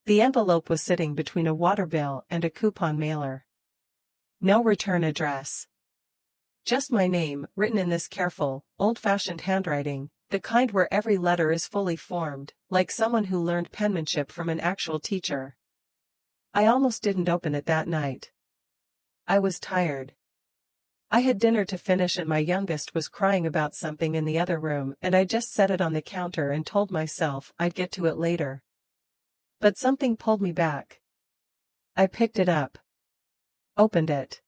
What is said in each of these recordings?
The envelope was sitting between a water bill and a coupon mailer. No return address. Just my name, written in this careful, old-fashioned handwriting, the kind where every letter is fully formed, like someone who learned penmanship from an actual teacher. I almost didn't open it that night. I was tired. I had dinner to finish and my youngest was crying about something in the other room and I just set it on the counter and told myself I'd get to it later. But something pulled me back. I picked it up. Opened it.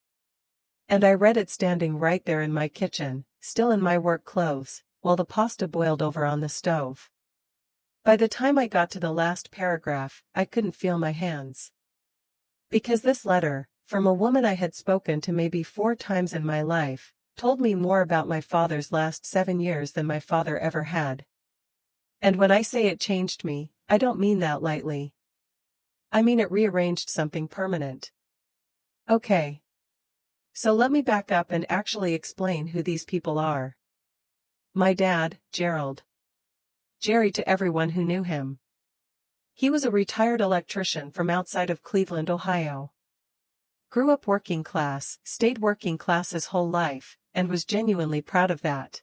And I read it standing right there in my kitchen, still in my work clothes, while the pasta boiled over on the stove. By the time I got to the last paragraph, I couldn't feel my hands. Because this letter, from a woman I had spoken to maybe 4 times in my life, told me more about my father's last 7 years than my father ever had. And when I say it changed me, I don't mean that lightly. I mean it rearranged something permanent. Okay. So let me back up and actually explain who these people are. My dad, Gerald. Jerry to everyone who knew him. He was a retired electrician from outside of Cleveland, Ohio. Grew up working class, stayed working class his whole life, and was genuinely proud of that.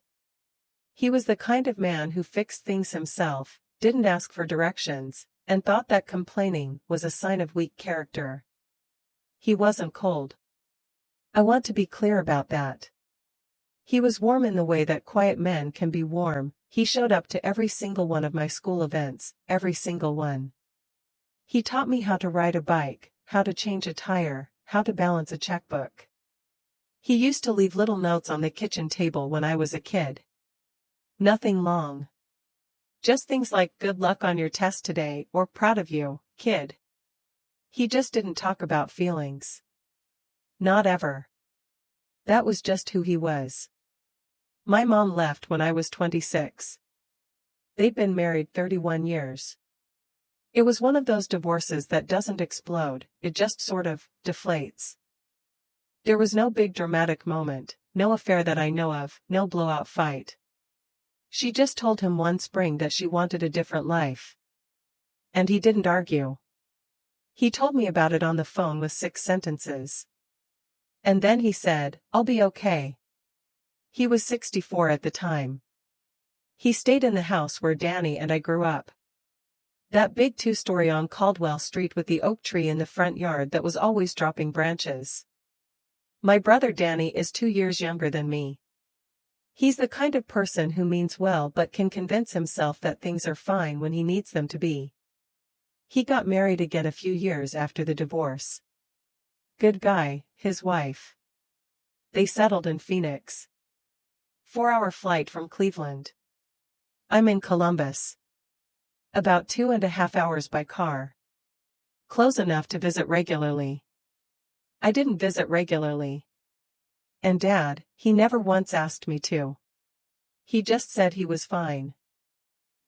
He was the kind of man who fixed things himself, didn't ask for directions, and thought that complaining was a sign of weak character. He wasn't cold. I want to be clear about that. He was warm in the way that quiet men can be warm. He showed up to every single one of my school events, every single one. He taught me how to ride a bike, how to change a tire, how to balance a checkbook. He used to leave little notes on the kitchen table when I was a kid. Nothing long. Just things like good luck on your test today or proud of you, kid. He just didn't talk about feelings. Not ever. That was just who he was. My mom left when I was 26. They'd been married 31 years. It was one of those divorces that doesn't explode, it just sort of deflates. There was no big dramatic moment, no affair that I know of, no blowout fight. She just told him one spring that she wanted a different life. And he didn't argue. He told me about it on the phone with 6 sentences. And then he said, "I'll be okay." He was 64 at the time. He stayed in the house where Danny and I grew up. That big 2-story on Caldwell Street with the oak tree in the front yard that was always dropping branches. My brother Danny is 2 years younger than me. He's the kind of person who means well but can convince himself that things are fine when he needs them to be. He got married again a few years after the divorce. Good guy, his wife. They settled in Phoenix. 4-hour flight from Cleveland. I'm in Columbus. About 2.5 hours by car. Close enough to visit regularly. I didn't visit regularly. And Dad, he never once asked me to. He just said he was fine.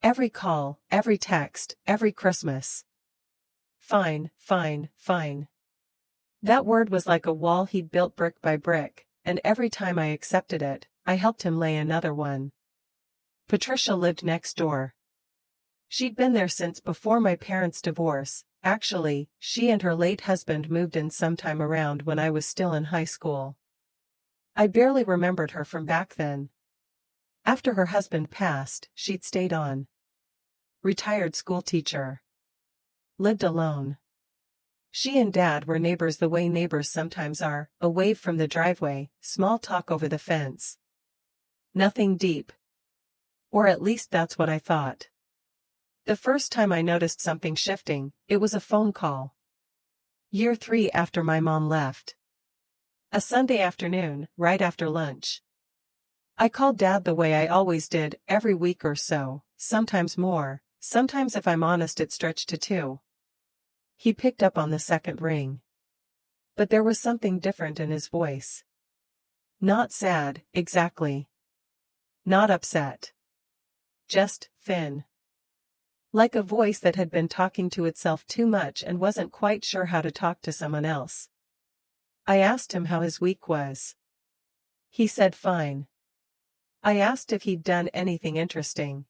Every call, every text, every Christmas. Fine, fine, fine. That word was like a wall he'd built brick by brick, and every time I accepted it, I helped him lay another one. Patricia lived next door. She'd been there since before my parents' divorce. Actually, she and her late husband moved in sometime around when I was still in high school. I barely remembered her from back then. After her husband passed, she'd stayed on. Retired school teacher. Lived alone. She and Dad were neighbors the way neighbors sometimes are, a wave from the driveway, small talk over the fence. Nothing deep. Or at least that's what I thought. The first time I noticed something shifting, it was a phone call. Year 3 after my mom left. A Sunday afternoon, right after lunch. I called Dad the way I always did, every week or so, sometimes more, sometimes if I'm honest it stretched to 2. He picked up on the second ring. But there was something different in his voice. Not sad, exactly. Not upset. Just thin. Like a voice that had been talking to itself too much and wasn't quite sure how to talk to someone else. I asked him how his week was. He said fine. I asked if he'd done anything interesting.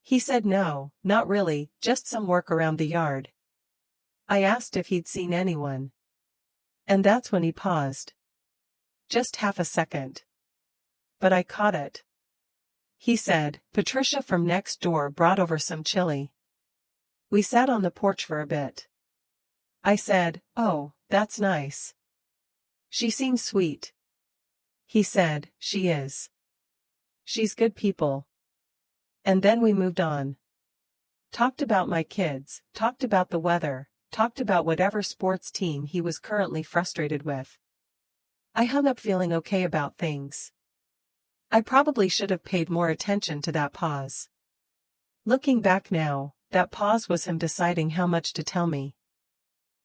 He said no, not really, just some work around the yard. I asked if he'd seen anyone. And that's when he paused. Just half a second. But I caught it. He said, Patricia from next door brought over some chili. We sat on the porch for a bit. I said, oh, that's nice. She seems sweet. He said, she is. She's good people. And then we moved on. Talked about my kids, talked about the weather, talked about whatever sports team he was currently frustrated with. I hung up feeling okay about things. I probably should have paid more attention to that pause. Looking back now, that pause was him deciding how much to tell me.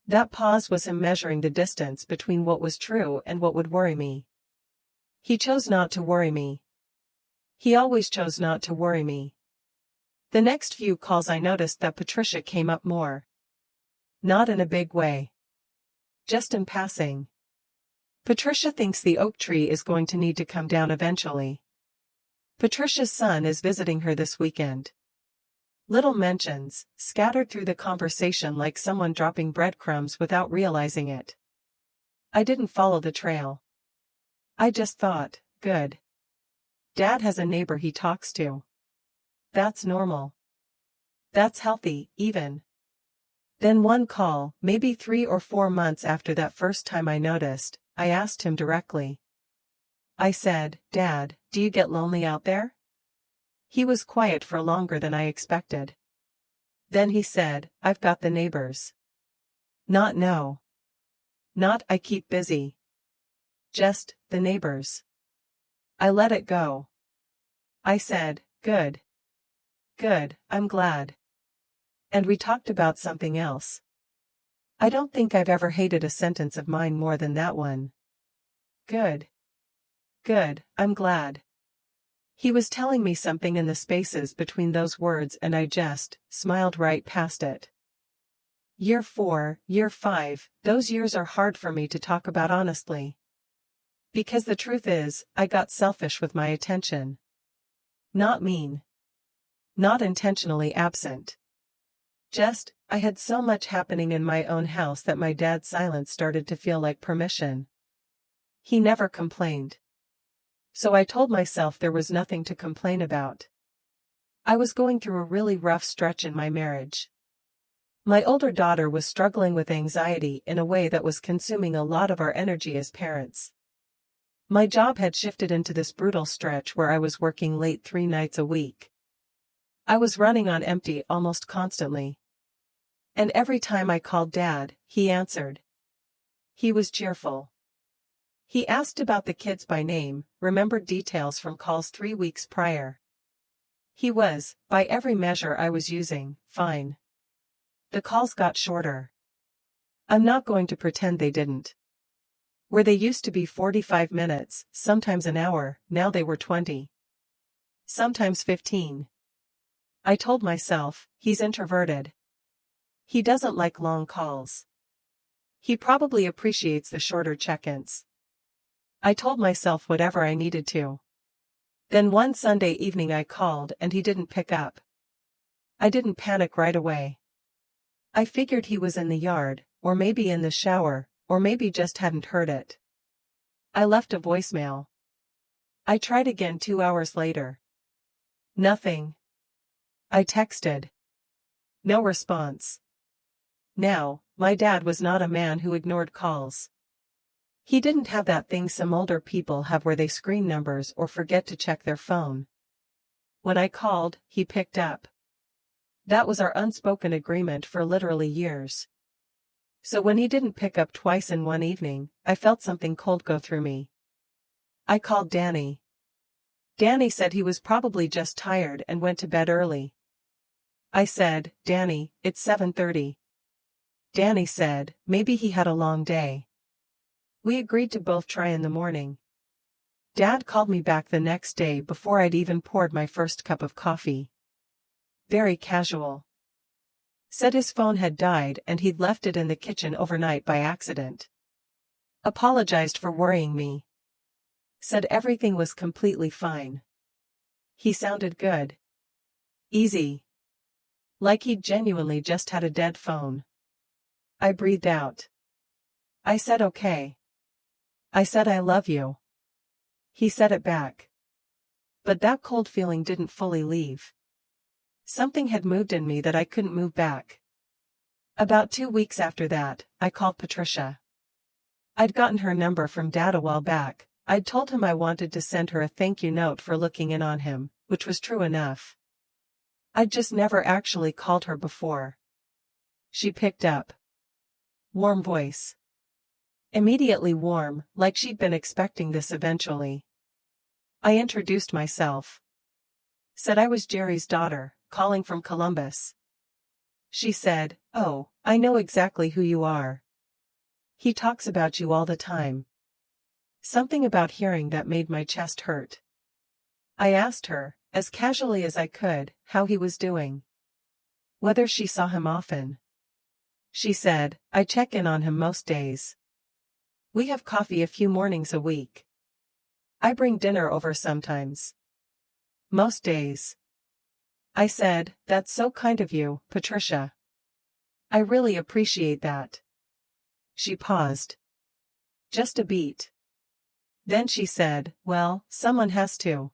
That pause was him measuring the distance between what was true and what would worry me. He chose not to worry me. He always chose not to worry me. The next few calls I noticed that Patricia came up more. Not in a big way. Just in passing. Patricia thinks the oak tree is going to need to come down eventually. Patricia's son is visiting her this weekend. Little mentions, scattered through the conversation like someone dropping breadcrumbs without realizing it. I didn't follow the trail. I just thought, good. Dad has a neighbor he talks to. That's normal. That's healthy, even. Then one call, maybe 3 or 4 months after that first time I noticed, I asked him directly. I said, Dad, do you get lonely out there? He was quiet for longer than I expected. Then he said, I've got the neighbors. Not no. Not I keep busy. Just, the neighbors. I let it go. I said, good. Good, I'm glad. And we talked about something else. I don't think I've ever hated a sentence of mine more than that one. Good. Good, I'm glad. He was telling me something in the spaces between those words and I just smiled right past it. Year 4, year 5, those years are hard for me to talk about honestly. Because the truth is, I got selfish with my attention. Not mean. Not intentionally absent. Just, I had so much happening in my own house that my dad's silence started to feel like permission. He never complained. So I told myself there was nothing to complain about. I was going through a really rough stretch in my marriage. My older daughter was struggling with anxiety in a way that was consuming a lot of our energy as parents. My job had shifted into this brutal stretch where I was working late 3 nights a week. I was running on empty almost constantly. And every time I called Dad, he answered. He was cheerful. He asked about the kids by name, remembered details from calls 3 weeks prior. He was, by every measure I was using, fine. The calls got shorter. I'm not going to pretend they didn't. Where they used to be 45 minutes, sometimes an hour, now they were 20. Sometimes 15. I told myself, he's introverted. He doesn't like long calls. He probably appreciates the shorter check-ins. I told myself whatever I needed to. Then one Sunday evening I called and he didn't pick up. I didn't panic right away. I figured he was in the yard, or maybe in the shower, or maybe just hadn't heard it. I left a voicemail. I tried again 2 hours later. Nothing. I texted. No response. Now, my dad was not a man who ignored calls. He didn't have that thing some older people have where they screen numbers or forget to check their phone. When I called, he picked up. That was our unspoken agreement for literally years. So when he didn't pick up twice in one evening, I felt something cold go through me. I called Danny. Danny said he was probably just tired and went to bed early. I said, Danny, it's 7:30. Danny said, maybe he had a long day. We agreed to both try in the morning. Dad called me back the next day before I'd even poured my first cup of coffee. Very casual. Said his phone had died and he'd left it in the kitchen overnight by accident. Apologized for worrying me. Said everything was completely fine. He sounded good. Easy. Like he'd genuinely just had a dead phone. I breathed out. I said okay. I said I love you. He said it back. But that cold feeling didn't fully leave. Something had moved in me that I couldn't move back. About 2 weeks after that, I called Patricia. I'd gotten her number from Dad a while back. I'd told him I wanted to send her a thank you note for looking in on him, which was true enough. I'd just never actually called her before. She picked up. Warm voice. Immediately warm, like she'd been expecting this eventually. I introduced myself. Said I was Jerry's daughter, calling from Columbus. She said, "Oh, I know exactly who you are. He talks about you all the time." Something about hearing that made my chest hurt. I asked her, as casually as I could, how he was doing. Whether she saw him often. She said, "I check in on him most days. We have coffee a few mornings a week. I bring dinner over sometimes. Most days." I said, "That's so kind of you, Patricia. I really appreciate that." She paused. Just a beat. Then she said, "Well, someone has to."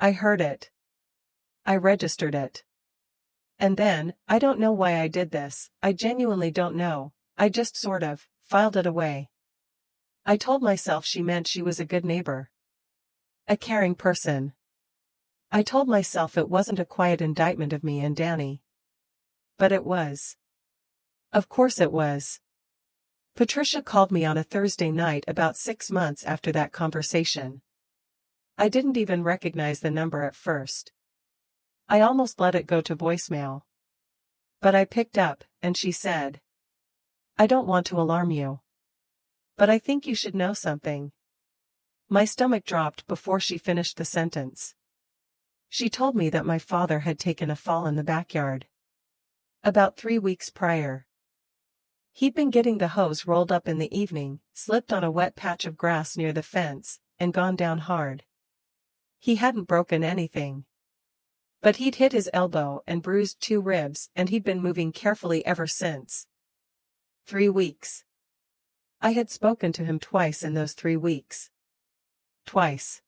I heard it. I registered it. And then, I don't know why I did this, I genuinely don't know, I just sort of filed it away. I told myself she meant she was a good neighbor. A caring person. I told myself it wasn't a quiet indictment of me and Danny. But it was. Of course it was. Patricia called me on a Thursday night about 6 months after that conversation. I didn't even recognize the number at first. I almost let it go to voicemail. But I picked up, and she said, "I don't want to alarm you. But I think you should know something." My stomach dropped before she finished the sentence. She told me that my father had taken a fall in the backyard. About 3 weeks prior. He'd been getting the hose rolled up in the evening, slipped on a wet patch of grass near the fence, and gone down hard. He hadn't broken anything. But he'd hit his elbow and bruised 2 ribs, and he'd been moving carefully ever since. 3 weeks. I had spoken to him twice in those 3 weeks. Twice.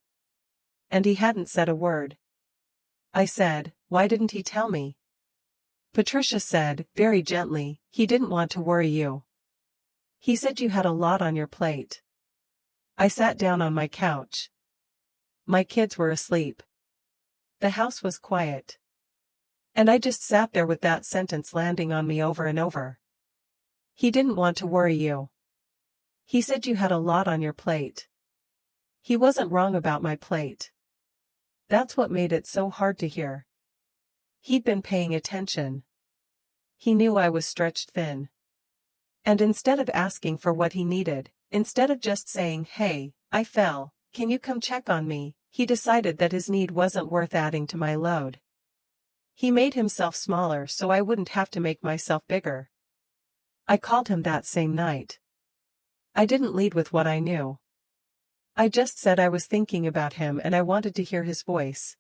And he hadn't said a word. I said, "Why didn't he tell me?" Patricia said, very gently, "He didn't want to worry you. He said you had a lot on your plate." I sat down on my couch. My kids were asleep. The house was quiet. And I just sat there with that sentence landing on me over and over. He didn't want to worry you. He said you had a lot on your plate. He wasn't wrong about my plate. That's what made it so hard to hear. He'd been paying attention. He knew I was stretched thin. And instead of asking for what he needed, instead of just saying, "Hey, I fell, can you come check on me?" he decided that his need wasn't worth adding to my load. He made himself smaller so I wouldn't have to make myself bigger. I called him that same night. I didn't lead with what I knew. I just said I was thinking about him and I wanted to hear his voice.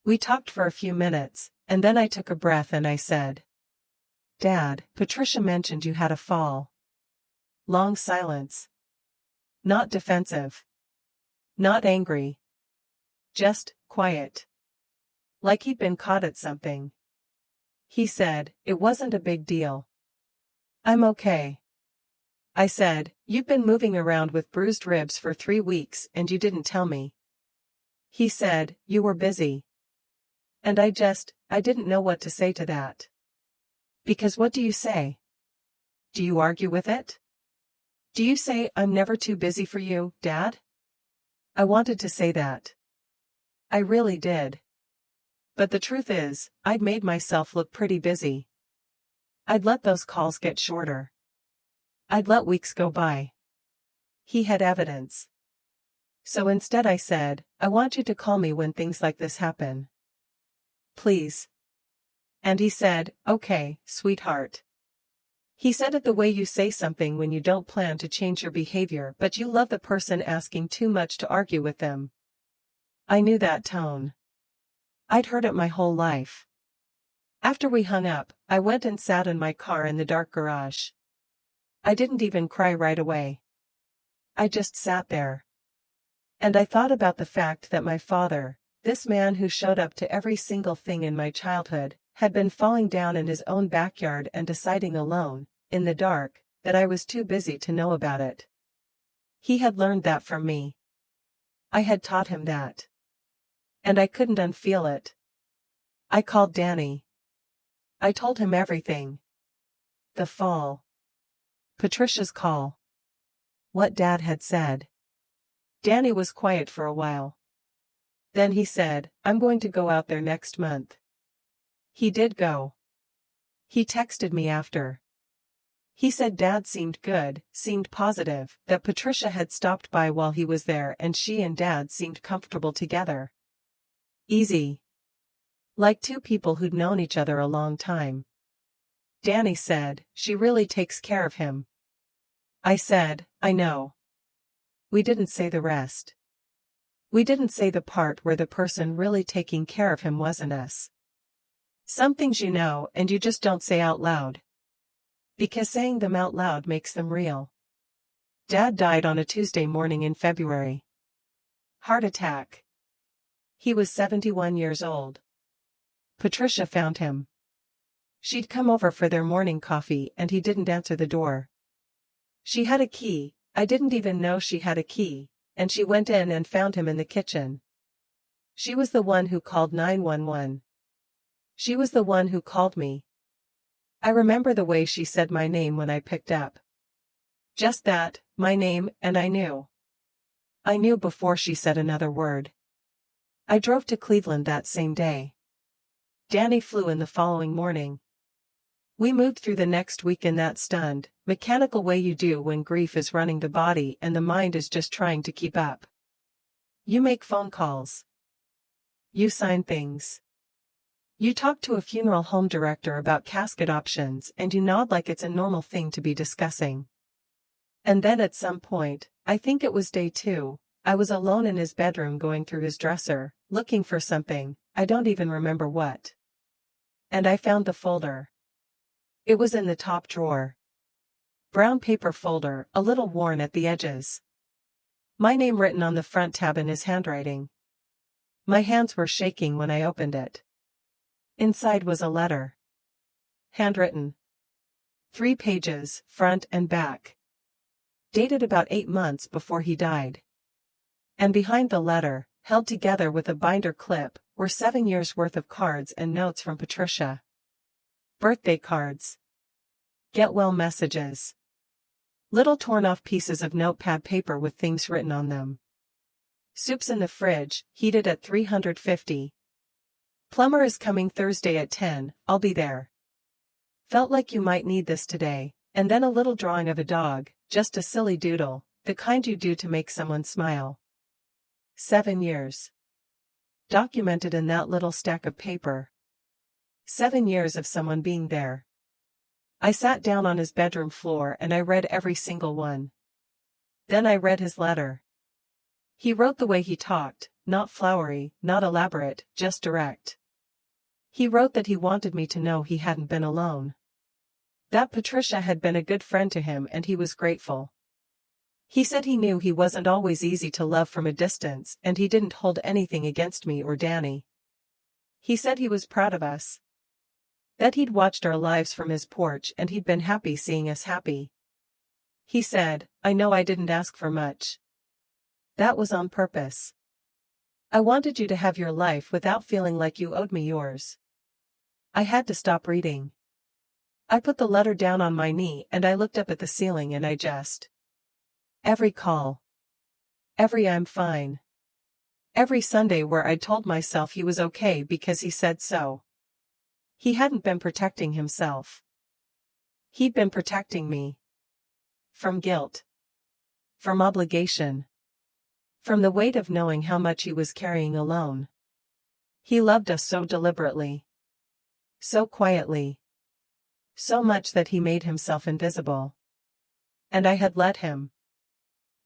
We talked for a few minutes, and then I took a breath and I said, "Dad, Patricia mentioned you had a fall." Long silence. Not defensive. Not angry. Just quiet. Like he'd been caught at something. He said, "It wasn't a big deal." "I'm okay." I said, "You've been moving around with bruised ribs for 3 weeks and you didn't tell me." He said, "You were busy." And I didn't know what to say to that. Because what do you say? Do you argue with it? Do you say, "I'm never too busy for you, Dad"? I wanted to say that. I really did. But the truth is, I'd made myself look pretty busy. I'd let those calls get shorter. I'd let weeks go by. He had evidence. So instead I said, "I want you to call me when things like this happen. Please." And he said, "Okay, sweetheart." He said it the way you say something when you don't plan to change your behavior but you love the person asking too much to argue with them. I knew that tone. I'd heard it my whole life. After we hung up, I went and sat in my car in the dark garage. I didn't even cry right away. I just sat there. And I thought about the fact that my father, this man who showed up to every single thing in my childhood, had been falling down in his own backyard and deciding alone, in the dark, that I was too busy to know about it. He had learned that from me. I had taught him that. And I couldn't unfeel it. I called Danny. I told him everything. The fall. Patricia's call. What Dad had said. Danny was quiet for a while. Then he said, "I'm going to go out there next month." He did go. He texted me after. He said Dad seemed good, seemed positive, that Patricia had stopped by while he was there and she and Dad seemed comfortable together. Easy. Like two people who'd known each other a long time. Danny said, "She really takes care of him." I said, "I know." We didn't say the rest. We didn't say the part where the person really taking care of him wasn't us. Some things you know and you just don't say out loud. Because saying them out loud makes them real. Dad died on a Tuesday morning in February. Heart attack. He was 71 years old. Patricia found him. She'd come over for their morning coffee and he didn't answer the door. She had a key, I didn't even know she had a key, and she went in and found him in the kitchen. She was the one who called 911. She was the one who called me. I remember the way she said my name when I picked up. Just that, my name, and I knew. I knew before she said another word. I drove to Cleveland that same day. Danny flew in the following morning. We moved through the next week in that stunned, mechanical way you do when grief is running the body and the mind is just trying to keep up. You make phone calls. You sign things. You talk to a funeral home director about casket options and you nod like it's a normal thing to be discussing. And then at some point, I think it was day 2, I was alone in his bedroom going through his dresser, looking for something, I don't even remember what. And I found the folder. It was in the top drawer. Brown paper folder, a little worn at the edges. My name written on the front tab in his handwriting. My hands were shaking when I opened it. Inside was a letter. Handwritten. 3 pages, front and back. Dated about 8 months before he died. And behind the letter, held together with a binder clip, were 7 years' worth of cards and notes from Patricia. Birthday cards. Get well messages. Little torn-off pieces of notepad paper with things written on them. Soup's in the fridge, heated at 350. Plumber is coming Thursday at 10, I'll be there. Felt like you might need this today, and then a little drawing of a dog, just a silly doodle, the kind you do to make someone smile. 7 years. Documented in that little stack of paper. 7 years of someone being there. I sat down on his bedroom floor and I read every single one. Then I read his letter. He wrote the way he talked, not flowery, not elaborate, just direct. He wrote that he wanted me to know he hadn't been alone. That Patricia had been a good friend to him and he was grateful. He said he knew he wasn't always easy to love from a distance and he didn't hold anything against me or Danny. He said he was proud of us. That he'd watched our lives from his porch and he'd been happy seeing us happy. He said, "I know I didn't ask for much. That was on purpose. I wanted you to have your life without feeling like you owed me yours." I had to stop reading. I put the letter down on my knee and I looked up at the ceiling and I just. Every call. Every "I'm fine." Every Sunday where I told myself he was okay because he said so. He hadn't been protecting himself. He'd been protecting me. From guilt. From obligation. From the weight of knowing how much he was carrying alone. He loved us so deliberately. So quietly. So much that he made himself invisible. And I had let him.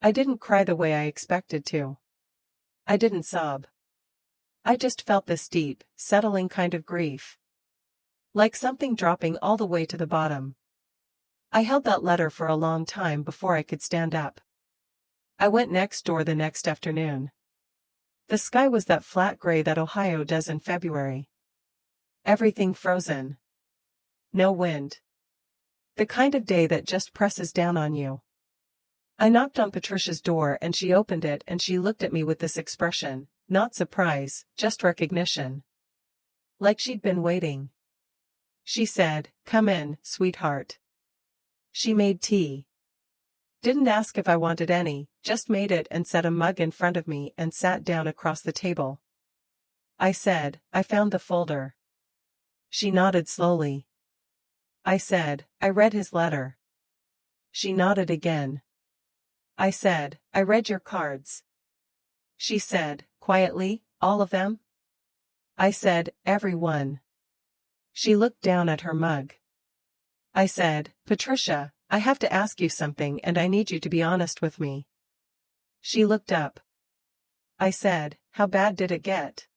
I didn't cry the way I expected to. I didn't sob. I just felt this deep, settling kind of grief. like something dropping all the way to the bottom. I held that letter for a long time before I could stand up. I went next door the next afternoon. The sky was that flat gray that Ohio does in February. Everything frozen. No wind. The kind of day that just presses down on you. I knocked on Patricia's door and she opened it and she looked at me with this expression, not surprise, just recognition. Like she'd been waiting. She said, "Come in, sweetheart." She made tea. Didn't ask if I wanted any, just made it and set a mug in front of me and sat down across the table. I said, "I found the folder." She nodded slowly. I said, "I read his letter." She nodded again. I said, "I read your cards." She said, quietly, "All of them?" I said, "Every one." She looked down at her mug. I said, "Patricia, I have to ask you something and I need you to be honest with me." She looked up. I said, "How bad did it get?"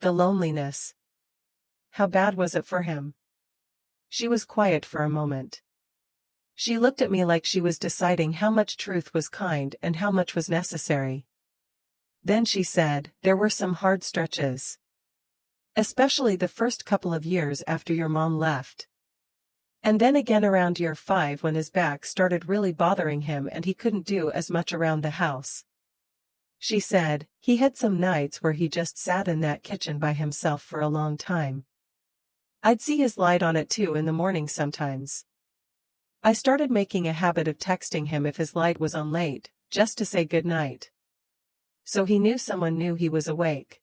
The loneliness. How bad was it for him? She was quiet for a moment. She looked at me like she was deciding how much truth was kind and how much was necessary. Then she said, "There were some hard stretches. Especially the first couple of years after your mom left. And then again around year 5 when his back started really bothering him and he couldn't do as much around the house." She said, "He had some nights where he just sat in that kitchen by himself for a long time. I'd see his light on at 2 in the morning sometimes. I started making a habit of texting him if his light was on late, just to say good night. So he knew someone knew he was awake."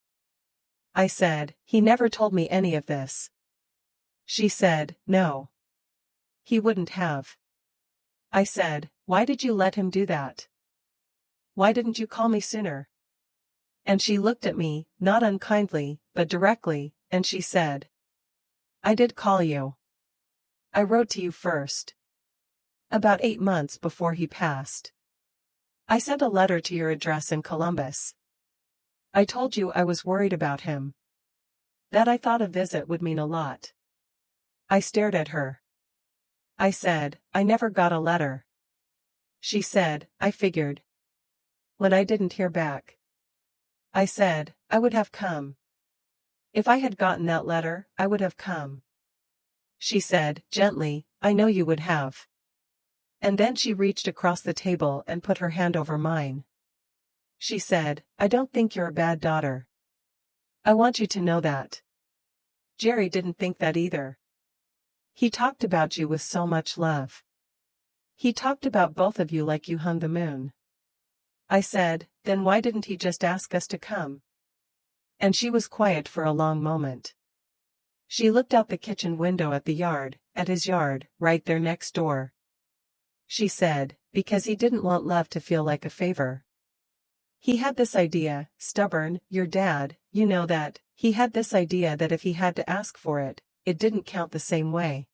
I said, "He never told me any of this." She said, "No. He wouldn't have." I said, "Why did you let him do that? Why didn't you call me sooner?" And she looked at me, not unkindly, but directly, and she said, "I did call you. I wrote to you first. About 8 months before he passed. I sent a letter to your address in Columbus. I told you I was worried about him. That I thought a visit would mean a lot." I stared at her. I said, "I never got a letter." She said, "I figured. When I didn't hear back." I said, "I would have come. If I had gotten that letter, I would have come." She said, gently, "I know you would have." And then she reached across the table and put her hand over mine. She said, "I don't think you're a bad daughter. I want you to know that. Jerry didn't think that either. He talked about you with so much love. He talked about both of you like you hung the moon." I said, "Then why didn't he just ask us to come?" And she was quiet for a long moment. She looked out the kitchen window at the yard, at his yard, right there next door. She said, "Because he didn't want love to feel like a favor. He had this idea, stubborn, your dad, you know that, he had this idea that if he had to ask for it, it didn't count the same way.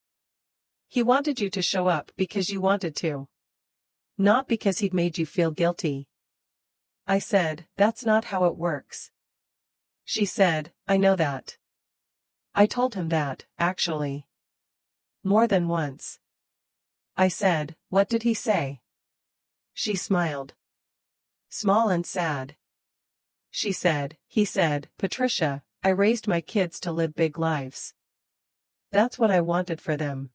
He wanted you to show up because you wanted to. Not because he'd made you feel guilty." I said, "That's not how it works." She said, "I know that. I told him that, actually. More than once." I said, "What did he say?" She smiled. Small and sad. She said, "He said, Patricia, I raised my kids to live big lives. That's what I wanted for them.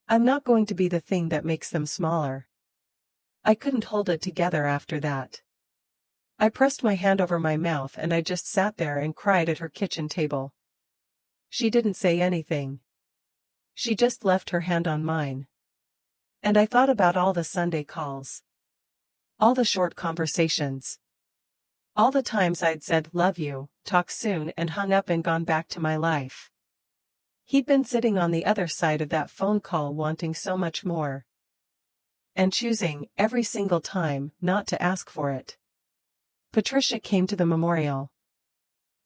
I'm not going to be the thing that makes them smaller." I couldn't hold it together after that. I pressed my hand over my mouth and I just sat there and cried at her kitchen table. She didn't say anything. She just left her hand on mine. And I thought about all the Sunday calls. All the short conversations. All the times I'd said love you, talk soon and hung up and gone back to my life. He'd been sitting on the other side of that phone call wanting so much more. And choosing, every single time, not to ask for it. Patricia came to the memorial.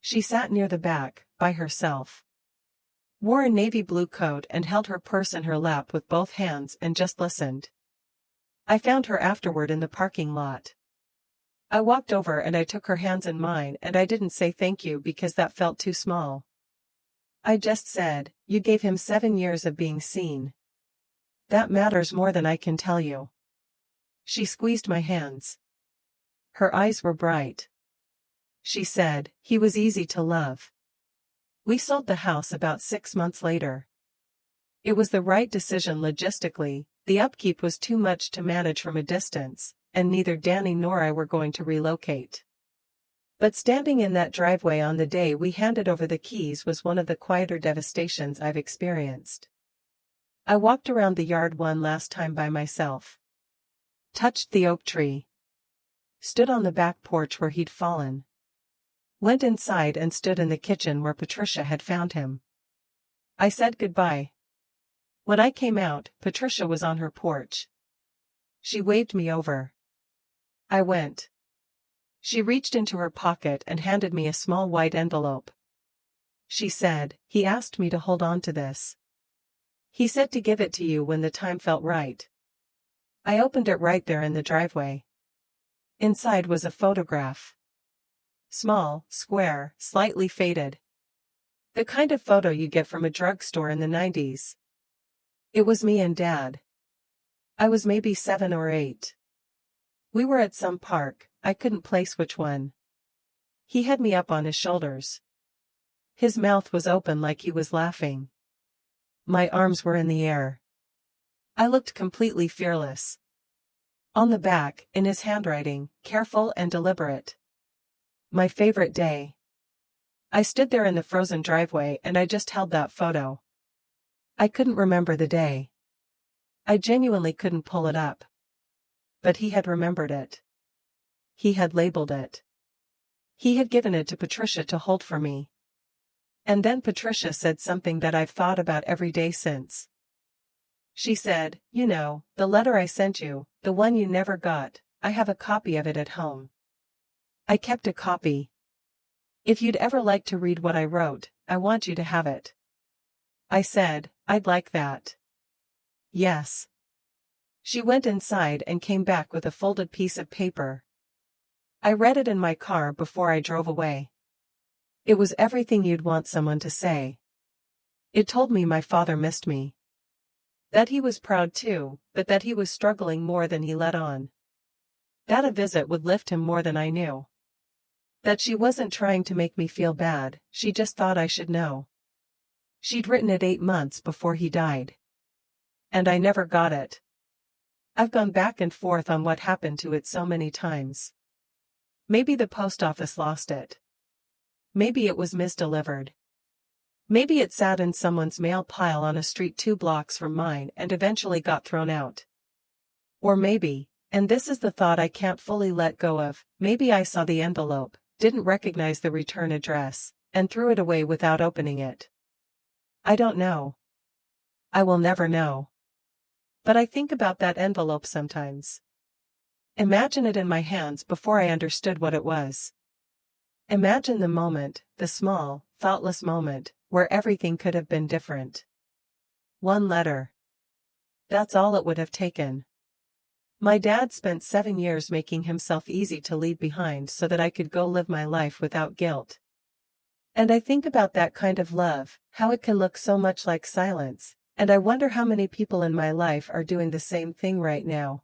She sat near the back, by herself. Wore a navy blue coat and held her purse in her lap with both hands and just listened. I found her afterward in the parking lot. I walked over and I took her hands in mine and I didn't say thank you because that felt too small. I just said, you gave him 7 years of being seen. That matters more than I can tell you. She squeezed my hands. Her eyes were bright. She said, he was easy to love. We sold the house about 6 months later. It was the right decision logistically, the upkeep was too much to manage from a distance, and neither Danny nor I were going to relocate. But standing in that driveway on the day we handed over the keys was one of the quieter devastations I've experienced. I walked around the yard one last time by myself. Touched the oak tree. Stood on the back porch where he'd fallen. Went inside and stood in the kitchen where Patricia had found him. I said goodbye. When I came out, Patricia was on her porch. She waved me over. I went. She reached into her pocket and handed me a small white envelope. She said, he asked me to hold on to this. He said to give it to you when the time felt right. I opened it right there in the driveway. Inside was a photograph. Small, square, slightly faded. The kind of photo you get from a drugstore in the 90s. It was me and Dad. I was maybe 7 or 8. We were at some park, I couldn't place which one. He had me up on his shoulders. His mouth was open like he was laughing. My arms were in the air. I looked completely fearless. On the back, in his handwriting, careful and deliberate. My favorite day. I stood there in the frozen driveway and I just held that photo. I couldn't remember the day. I genuinely couldn't pull it up. But he had remembered it. He had labeled it. He had given it to Patricia to hold for me. And then Patricia said something that I've thought about every day since. She said, you know, the letter I sent you, the one you never got, I have a copy of it at home. I kept a copy. If you'd ever like to read what I wrote, I want you to have it. I said, I'd like that. Yes. She went inside and came back with a folded piece of paper. I read it in my car before I drove away. It was everything you'd want someone to say. It told me my father missed me. That he was proud too, but that he was struggling more than he let on. That a visit would lift him more than I knew. That she wasn't trying to make me feel bad, she just thought I should know. She'd written it 8 months before he died. And I never got it. I've gone back and forth on what happened to it so many times. Maybe the post office lost it. Maybe it was misdelivered. Maybe it sat in someone's mail pile on a street 2 blocks from mine and eventually got thrown out. Or maybe, and this is the thought I can't fully let go of, maybe I saw the envelope, didn't recognize the return address, and threw it away without opening it. I don't know. I will never know. But I think about that envelope sometimes. Imagine it in my hands before I understood what it was. Imagine the moment, the small, thoughtless moment, where everything could have been different. One letter. That's all it would have taken. My dad spent 7 years making himself easy to leave behind so that I could go live my life without guilt. And I think about that kind of love, how it can look so much like silence, and I wonder how many people in my life are doing the same thing right now.